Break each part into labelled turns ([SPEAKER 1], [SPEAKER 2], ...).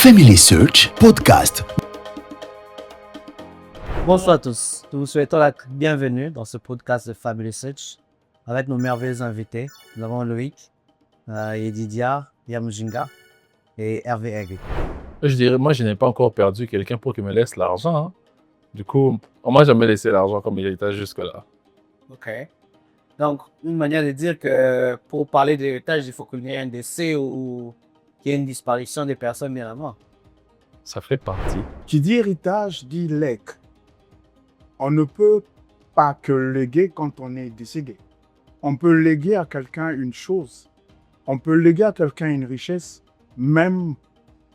[SPEAKER 1] Family Search Podcast.
[SPEAKER 2] Bonsoir à tous. Nous vous souhaitons la bienvenue dans ce podcast de Family Search avec nos merveilleux invités. Nous avons Loïc, Yedidia, Yamujinga et Hervé Egg.
[SPEAKER 3] Je dirais, moi, je n'ai pas encore perdu quelqu'un pour qu'il me laisse l'argent. Hein. Du coup, on m'a jamais laissé l'argent comme héritage jusque-là.
[SPEAKER 2] Ok. Donc, une manière de dire que pour parler d'héritage, il faut qu'il y ait un décès ou qu'il y ait une disparition des personnes bien avant.
[SPEAKER 3] Ça fait partie.
[SPEAKER 4] Qui dit héritage dit legs. On ne peut pas que léguer quand on est décédé. On peut léguer à quelqu'un une chose. On peut léguer à quelqu'un une richesse, même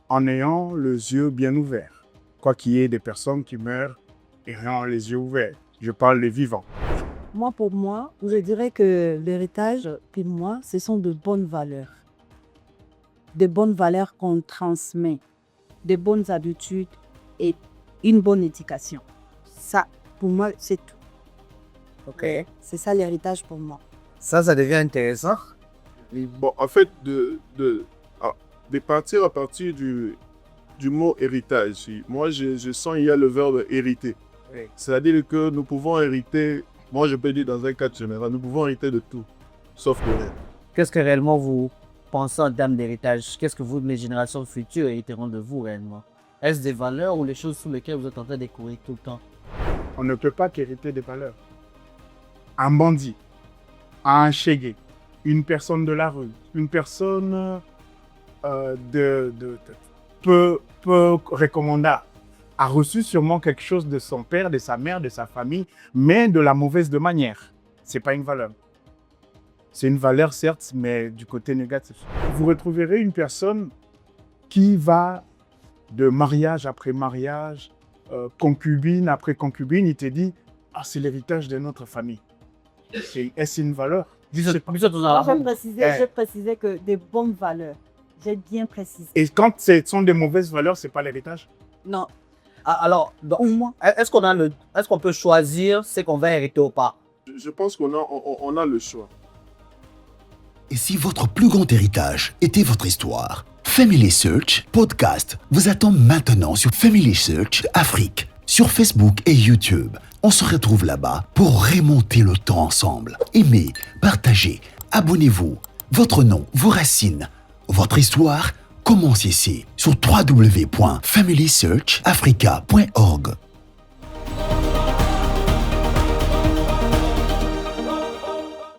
[SPEAKER 4] en ayant les yeux bien ouverts. Quoi qu'il y ait des personnes qui meurent ayant les yeux ouverts. Je parle des vivants.
[SPEAKER 5] Pour moi, je dirais que l'héritage, pour moi, ce sont de bonnes valeurs. De bonnes valeurs qu'on transmet, de bonnes habitudes et une bonne éducation. Ça, pour moi, c'est tout.
[SPEAKER 2] Ok.
[SPEAKER 5] C'est ça l'héritage pour moi.
[SPEAKER 2] Ça devient intéressant.
[SPEAKER 6] Bon, en fait, de partir à partir du mot héritage, moi, je sens il y a le verbe hériter.
[SPEAKER 2] Oui.
[SPEAKER 6] C'est-à-dire que nous pouvons hériter, moi je peux dire dans un cadre général, nous pouvons hériter de tout, sauf de rien.
[SPEAKER 2] Qu'est-ce que réellement vous pensez en termes d'héritage? Qu'est-ce que vous, les générations futures, hériteront de vous réellement? Est-ce des valeurs ou les choses sous lesquelles vous êtes en train de découvrir tout le temps?
[SPEAKER 4] On ne peut pas qu'hériter des valeurs. Un bandit, un chégué, une personne de la rue, une personne peu recommandable, a reçu sûrement quelque chose de son père, de sa mère, de sa famille, mais de la mauvaise de manière. Ce n'est pas une valeur. C'est une valeur, certes, mais du côté négatif. Vous retrouverez une personne qui va de mariage après mariage, concubine après concubine, il te dit « Ah, c'est l'héritage de notre famille. » Est-ce une valeur?
[SPEAKER 5] Je précisais que des bonnes valeurs. J'ai bien précisé.
[SPEAKER 4] Et quand ce sont des mauvaises valeurs, ce n'est pas l'héritage?
[SPEAKER 5] Non,
[SPEAKER 2] Alors,
[SPEAKER 5] au moins.
[SPEAKER 2] est-ce qu'on peut choisir ce qu'on va hériter ou pas?
[SPEAKER 6] Je pense qu'on a le choix.
[SPEAKER 1] Et si votre plus grand héritage était votre histoire, Family Search Podcast vous attend maintenant sur Family Search Afrique, sur Facebook et YouTube. On se retrouve là-bas pour remonter le temps ensemble. Aimez, partagez, abonnez-vous. Votre nom, vos racines, votre histoire commence ici sur www.familysearchafrica.org.